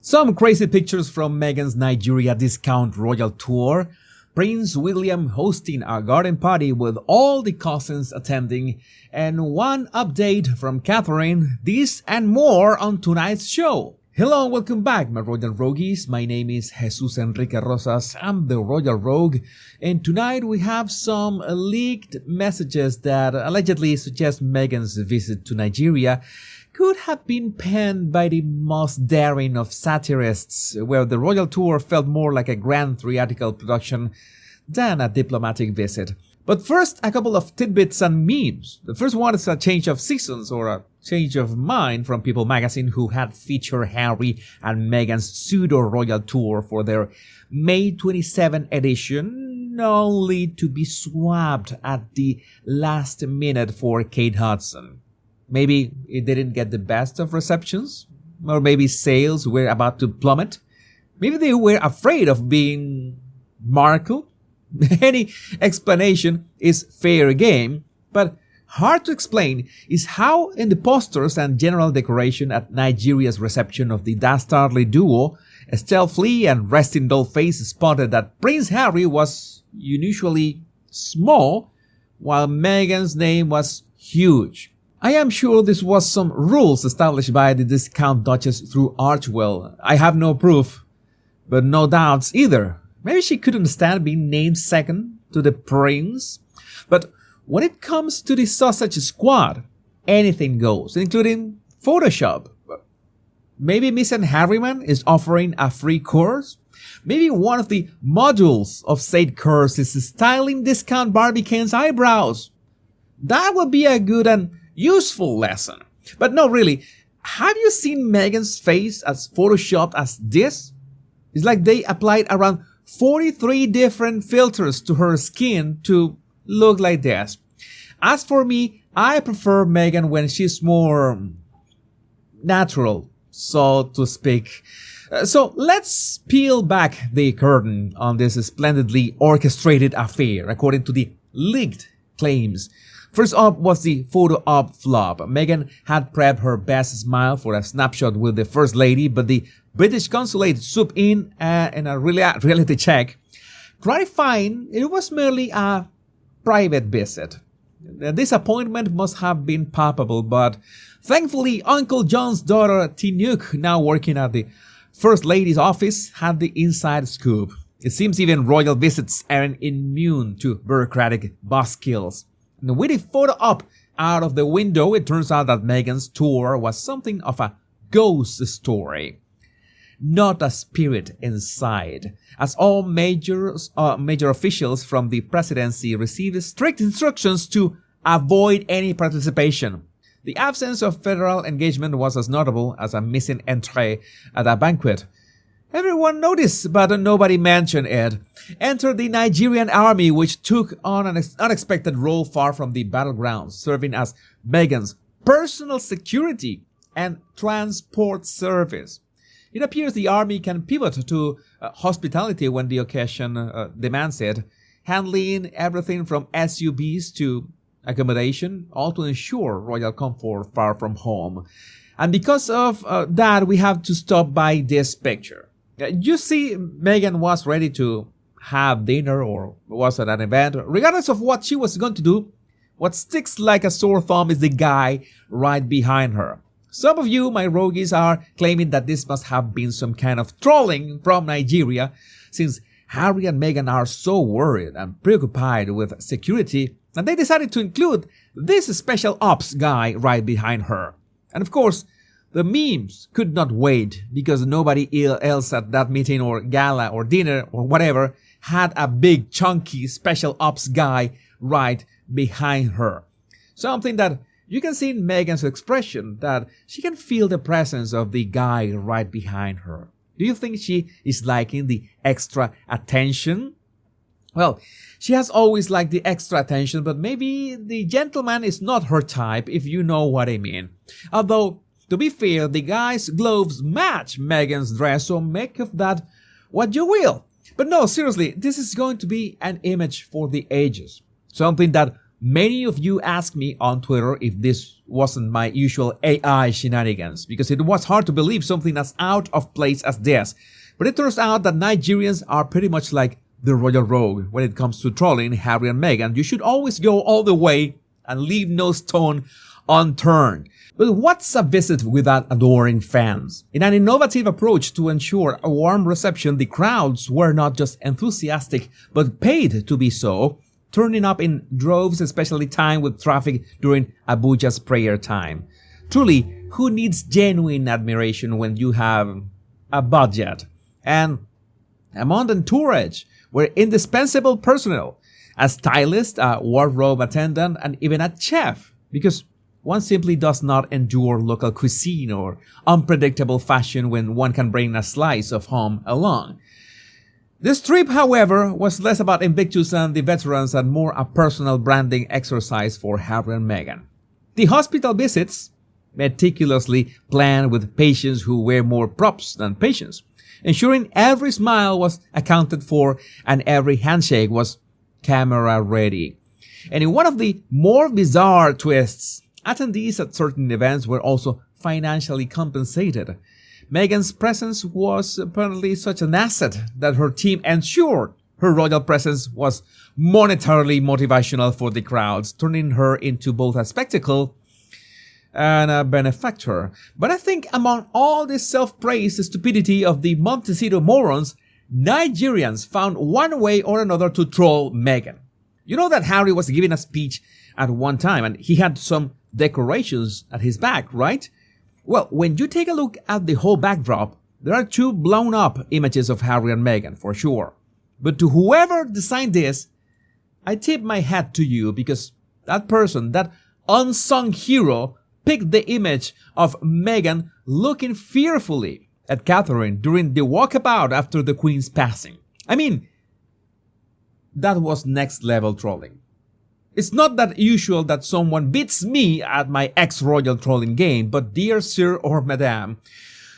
Some crazy pictures from Meghan's Nigeria discount royal tour, Prince William hosting a garden party with all the cousins attending, and one update from Catherine, this and more on tonight's show. Hello and welcome back, my Royal Rogues. My name is Jesus Enrique Rosas. I'm the Royal Rogue, and tonight we have some leaked messages that allegedly suggest Meghan's visit to Nigeria could have been penned by the most daring of satirists, where the royal tour felt more like a grand theatrical production than a diplomatic visit. But first, a couple of tidbits and memes. The first one is a change of seasons or a change of mind from People magazine, who had featured Harry and Meghan's pseudo-royal tour for their May 27 edition, only to be swapped at the last minute for Kate Hudson. Maybe it didn't get the best of receptions, or maybe sales were about to plummet. Maybe they were afraid of being Markle. Any explanation is fair game, but hard to explain is how in the posters and general decoration at Nigeria's reception of the dastardly duo, Estelle Flea and Resting Doll Face spotted that Prince Harry was unusually small, while Meghan's name was huge. I am sure this was some rules established by the discount Duchess through Archwell. I have no proof, but no doubts either. Maybe she couldn't stand being named second to the prince. But when it comes to the Sausage Squad, anything goes, including Photoshop. Maybe Miss and Harryman is offering a free course. Maybe one of the modules of said course is styling discount Barbie Ken's eyebrows. That would be a good and useful lesson. But no, really, have you seen Meghan's face as photoshopped as this? It's like they applied around 43 different filters to her skin to look like this. As for me, I prefer Meghan when she's more natural, so to speak. So let's peel back the curtain on this splendidly orchestrated affair, according to the leaked claims. First up was the photo op flop. Meghan had prepped her best smile for a snapshot with the First Lady, but the British consulate swooped in a reality check, clarifying it was merely a private visit. The disappointment must have been palpable, but thankfully Uncle John's daughter Tinuk, now working at the First Lady's office, had the inside scoop. It seems even royal visits aren't immune to bureaucratic buzzkills. And with the photo up out of the window, it turns out that Meghan's tour was something of a ghost story, not a spirit inside, as all major officials from the presidency received strict instructions to avoid any participation. The absence of federal engagement was as notable as a missing entree at a banquet. Everyone noticed, but nobody mentioned it. Enter the Nigerian army, which took on an unexpected role far from the battlegrounds, serving as Meghan's personal security and transport service. It appears the army can pivot to hospitality when the occasion demands it, handling everything from SUVs to accommodation, all to ensure royal comfort far from home. And because of that, we have to stop by this picture. You see, Meghan was ready to have dinner or was at an event. Regardless of what she was going to do, what sticks like a sore thumb is the guy right behind her. Some of you, my rogues, are claiming that this must have been some kind of trolling from Nigeria, since Harry and Meghan are so worried and preoccupied with security, and they decided to include this special ops guy right behind her. And of course, the memes could not wait, because nobody else at that meeting or gala or dinner or whatever had a big chunky special ops guy right behind her. Something that you can see in Meghan's expression, that she can feel the presence of the guy right behind her. Do you think she is liking the extra attention? Well, she has always liked the extra attention, but maybe the gentleman is not her type, if you know what I mean. Although, to be fair, the guy's gloves match Meghan's dress, so make of that what you will. But no, seriously, this is going to be an image for the ages. Something that Many of you asked me on Twitter if this wasn't my usual AI shenanigans, because it was hard to believe something as out of place as this. But it turns out that Nigerians are pretty much like the royal rogue when it comes to trolling Harry and Meghan. You should always go all the way and leave no stone unturned. But what's a visit without adoring fans? In an innovative approach to ensure a warm reception, the crowds were not just enthusiastic, but paid to be so, turning up in droves, especially timed with traffic during Abuja's prayer time. Truly, who needs genuine admiration when you have a budget? And among entourage were indispensable personnel, a stylist, a wardrobe attendant, and even a chef, because one simply does not endure local cuisine or unpredictable fashion when one can bring a slice of home along. This trip, however, was less about Invictus and the veterans and more a personal branding exercise for Harry and Meghan. The hospital visits, meticulously planned with patients who wear more props than patients, ensuring every smile was accounted for and every handshake was camera ready. And in one of the more bizarre twists, attendees at certain events were also financially compensated. Meghan's presence was apparently such an asset that her team ensured her royal presence was monetarily motivational for the crowds, turning her into both a spectacle and a benefactor. But I think among all this self-praise stupidity of the Montecito morons, Nigerians found one way or another to troll Meghan. You know that Harry was giving a speech at one time and he had some decorations at his back, right? Well, when you take a look at the whole backdrop, there are two blown up images of Harry and Meghan, for sure. But to whoever designed this, I tip my hat to you, because that person, that unsung hero, picked the image of Meghan looking fearfully at Catherine during the walkabout after the Queen's passing. I mean, that was next level trolling. It's not that usual that someone beats me at my ex-royal trolling game, but dear sir or madam,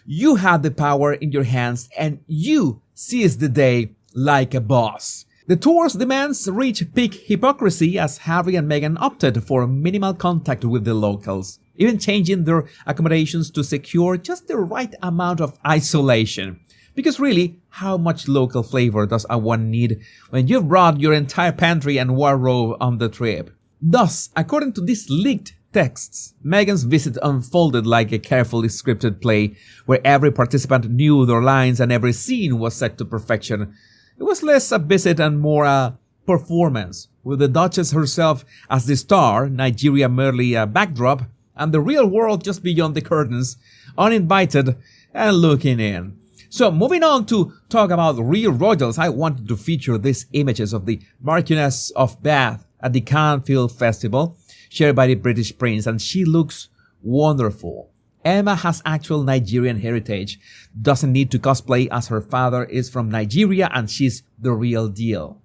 you had the power in your hands and you seized the day like a boss. The tour's demands reached peak hypocrisy as Harry and Meghan opted for minimal contact with the locals, even changing their accommodations to secure just the right amount of isolation. Because really, how much local flavor does one need when you've brought your entire pantry and wardrobe on the trip? Thus, according to these leaked texts, Meghan's visit unfolded like a carefully scripted play where every participant knew their lines and every scene was set to perfection. It was less a visit and more a performance, with the Duchess herself as the star, Nigeria merely a backdrop, and the real world just beyond the curtains, uninvited and looking in. So moving on to talk about real royals, I wanted to feature these images of the Marchioness of Bath at the Cannes Film Festival, shared by the British Prince, and she looks wonderful. Emma has actual Nigerian heritage, doesn't need to cosplay as her father is from Nigeria and she's the real deal.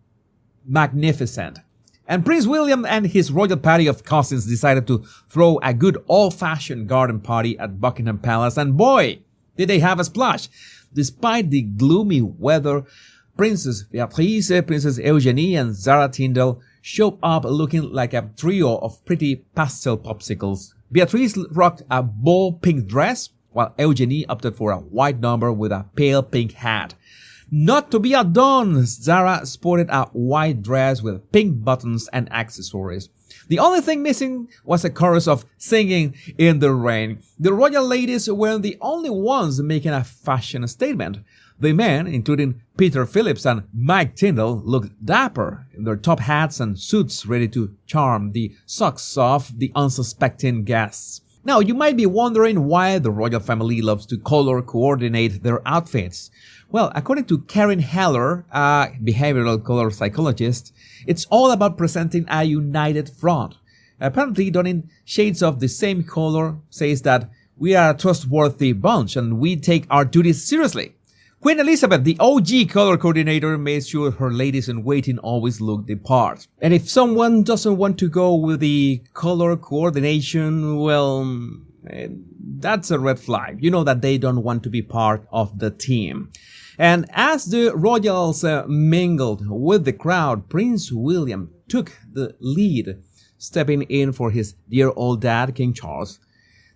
Magnificent. And Prince William and his royal party of cousins decided to throw a good old-fashioned garden party at Buckingham Palace, and boy, did they have a splash. Despite the gloomy weather, Princess Beatrice, Princess Eugenie, and Zara Tindall showed up looking like a trio of pretty pastel popsicles. Beatrice rocked a bold pink dress, while Eugenie opted for a white number with a pale pink hat. Not to be outdone, Zara sported a white dress with pink buttons and accessories. The only thing missing was a chorus of singing in the rain. The royal ladies weren't the only ones making a fashion statement. The men, including Peter Phillips and Mike Tyndall, looked dapper in their top hats and suits, ready to charm the socks off the unsuspecting guests. Now, you might be wondering why the royal family loves to color coordinate their outfits. Well, according to Karen Heller, a behavioral color psychologist, it's all about presenting a united front. Apparently, donning shades of the same color says that we are a trustworthy bunch and we take our duties seriously. Queen Elizabeth, the OG color coordinator, made sure her ladies-in-waiting always looked the part. And if someone doesn't want to go with the color coordination, well, that's a red flag. You know that they don't want to be part of the team. And as the royals mingled with the crowd, Prince William took the lead, stepping in for his dear old dad, King Charles.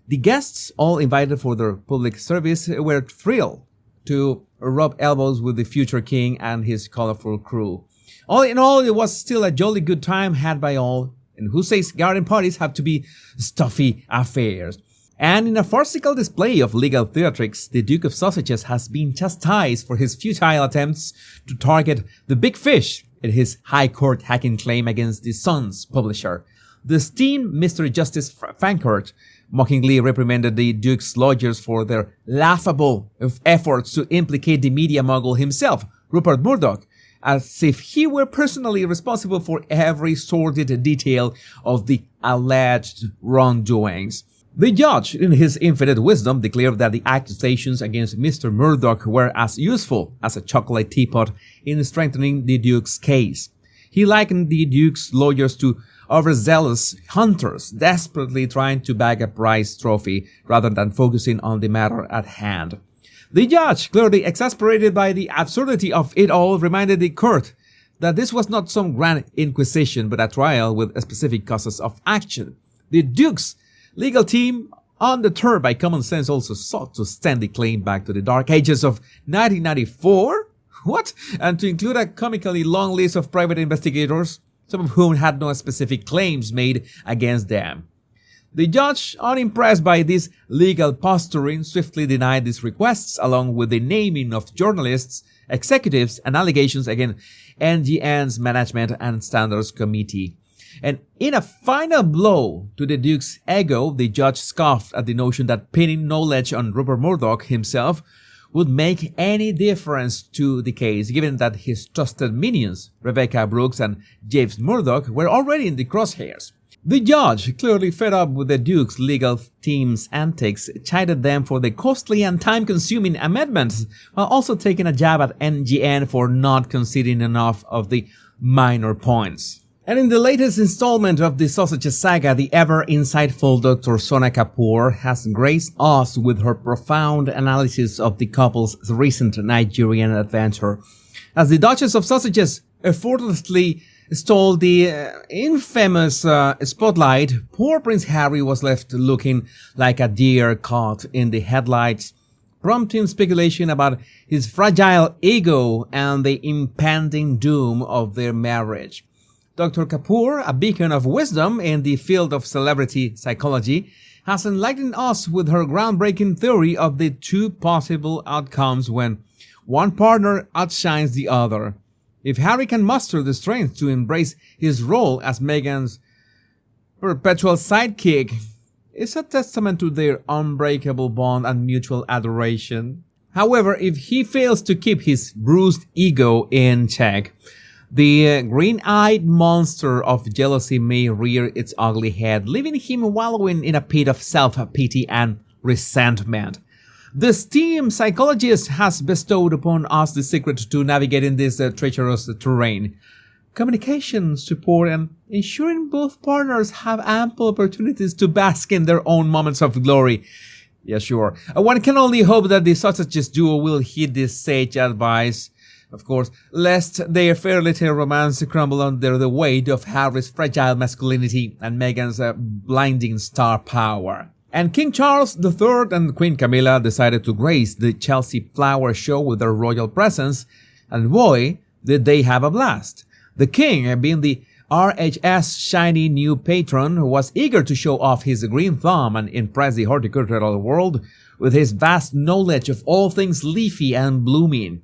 The guests, all invited for their public service, were thrilled to rub elbows with the future king and his colorful crew. All in all, it was still a jolly good time had by all, and who says garden parties have to be stuffy affairs? And in a farcical display of legal theatrics, the Duke of Sausages has been chastised for his futile attempts to target the big fish in his high court hacking claim against the Sun's publisher. The esteemed Mr. Justice Fancourt mockingly reprimanded the Duke's lawyers for their laughable efforts to implicate the media mogul himself, Rupert Murdoch, as if he were personally responsible for every sordid detail of the alleged wrongdoings. The judge, in his infinite wisdom, declared that the accusations against Mr. Murdoch were as useful as a chocolate teapot in strengthening the Duke's case. He likened the Duke's lawyers to overzealous hunters desperately trying to bag a prize trophy rather than focusing on the matter at hand. The judge, clearly exasperated by the absurdity of it all, reminded the court that this was not some grand inquisition but a trial with specific causes of action. The Duke's legal team, undeterred by common sense, also sought to extend the claim back to the dark ages of 1994? What? And to include a comically long list of private investigators, some of whom had no specific claims made against them. The judge, unimpressed by this legal posturing, swiftly denied these requests, along with the naming of journalists, executives, and allegations against NGN's Management and Standards Committee. And in a final blow to the Duke's ego, the judge scoffed at the notion that pinning knowledge on Rupert Murdoch himself would make any difference to the case, given that his trusted minions, Rebecca Brooks and James Murdoch, were already in the crosshairs. The judge, clearly fed up with the Duke's legal team's antics, chided them for the costly and time-consuming amendments, while also taking a jab at NGN for not conceding enough of the minor points. And in the latest installment of the Sausages saga, the ever-insightful Dr. Sona Kapoor has graced us with her profound analysis of the couple's recent Nigerian adventure. As the Duchess of Sausages effortlessly stole the infamous spotlight, poor Prince Harry was left looking like a deer caught in the headlights, prompting speculation about his fragile ego and the impending doom of their marriage. Dr. Kapoor, a beacon of wisdom in the field of celebrity psychology, has enlightened us with her groundbreaking theory of the two possible outcomes when one partner outshines the other. If Harry can muster the strength to embrace his role as Meghan's perpetual sidekick, it's a testament to their unbreakable bond and mutual adoration. However, if he fails to keep his bruised ego in check, the green-eyed monster of jealousy may rear its ugly head, leaving him wallowing in a pit of self-pity and resentment. The esteemed psychologist has bestowed upon us the secret to navigating this treacherous terrain: communication, support, and ensuring both partners have ample opportunities to bask in their own moments of glory. Yeah, sure. One can only hope that the Sausages duo will heed this sage advice, of course, lest their fairy tale romance crumble under the weight of Harry's fragile masculinity and Meghan's blinding star power. And King Charles III and Queen Camilla decided to grace the Chelsea Flower Show with their royal presence, and boy, did they have a blast. The king, being the RHS shiny new patron, was eager to show off his green thumb and impress the horticultural world with his vast knowledge of all things leafy and blooming.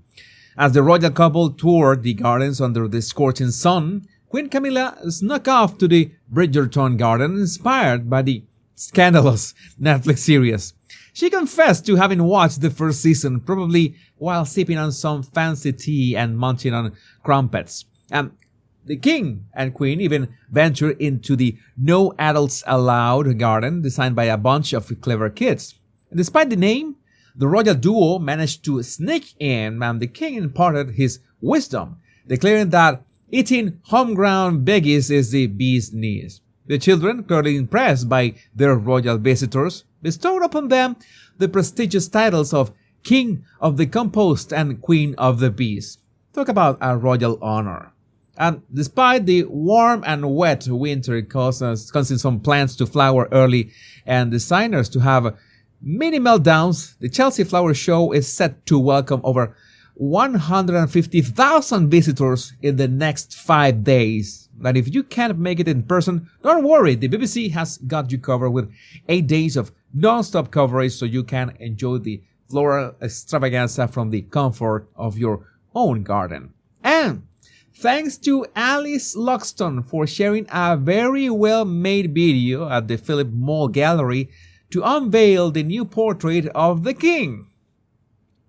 As the royal couple toured the gardens under the scorching sun, Queen Camilla snuck off to the Bridgerton garden, inspired by the scandalous Netflix series. She confessed to having watched the first season, probably while sipping on some fancy tea and munching on crumpets. And the king and queen even ventured into the No Adults Allowed garden, designed by a bunch of clever kids. And despite the name, the royal duo managed to sneak in, and the king imparted his wisdom, declaring that eating homegrown veggies is the bee's knees. The children, clearly impressed by their royal visitors, bestowed upon them the prestigious titles of King of the Compost and Queen of the Bees. Talk about a royal honor. And despite the warm and wet winter causing some plants to flower early and designers to have mini meltdowns, the Chelsea Flower Show is set to welcome over 150,000 visitors in the next 5 days. But if you can't make it in person, don't worry, the BBC has got you covered with 8 days of non-stop coverage so you can enjoy the floral extravaganza from the comfort of your own garden. And thanks to Alice Loxton for sharing a very well-made video at the Philip Mall Gallery to unveil the new portrait of the king.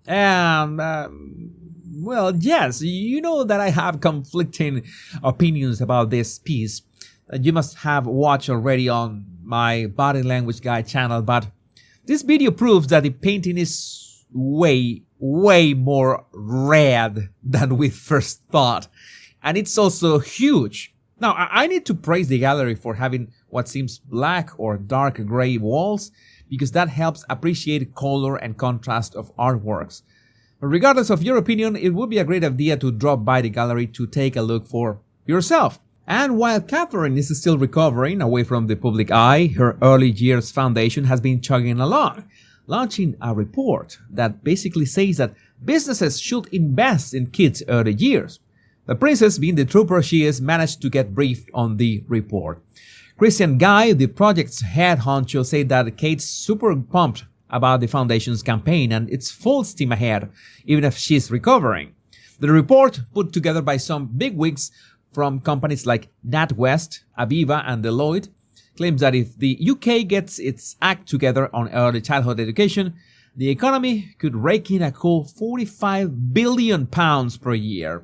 And, well, yes, you know that I have conflicting opinions about this piece that you must have watched already on my Body Language Guide channel, but this video proves that the painting is way more red than we first thought. And it's also huge. Now, I need to praise the gallery for having what seems black or dark gray walls, because that helps appreciate color and contrast of artworks. But regardless of your opinion, it would be a great idea to drop by the gallery to take a look for yourself. And while Catherine is still recovering away from the public eye, her early years foundation has been chugging along, launching a report that basically says that businesses should invest in kids' early years. The princess, being the trooper she is, managed to get briefed on the report. Christian Guy, the project's head honcho, said that Kate's super pumped about the foundation's campaign and it's full steam ahead, even if she's recovering. The report, put together by some bigwigs from companies like NatWest, Aviva and Deloitte, claims that if the UK gets its act together on early childhood education, the economy could rake in a cool £45 billion per year.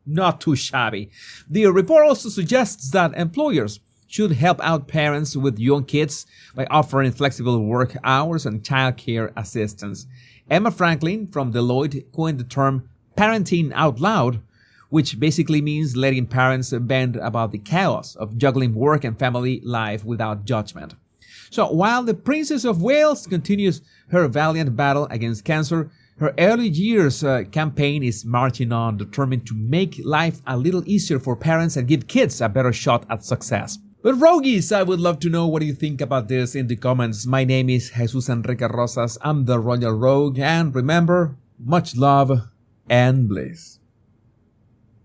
Not too shabby. The report also suggests that employers should help out parents with young kids by offering flexible work hours and childcare assistance. Emma Franklin from Deloitte coined the term parenting out loud, which basically means letting parents vent about the chaos of juggling work and family life without judgment. So while the Princess of Wales continues her valiant battle against cancer, her early years campaign is marching on, determined to make life a little easier for parents and give kids a better shot at success. But Rogues, I would love to know what you think about this in the comments. My name is Jesus Enrique Rosas. I'm the Royal Rogue, and remember, much love and bliss.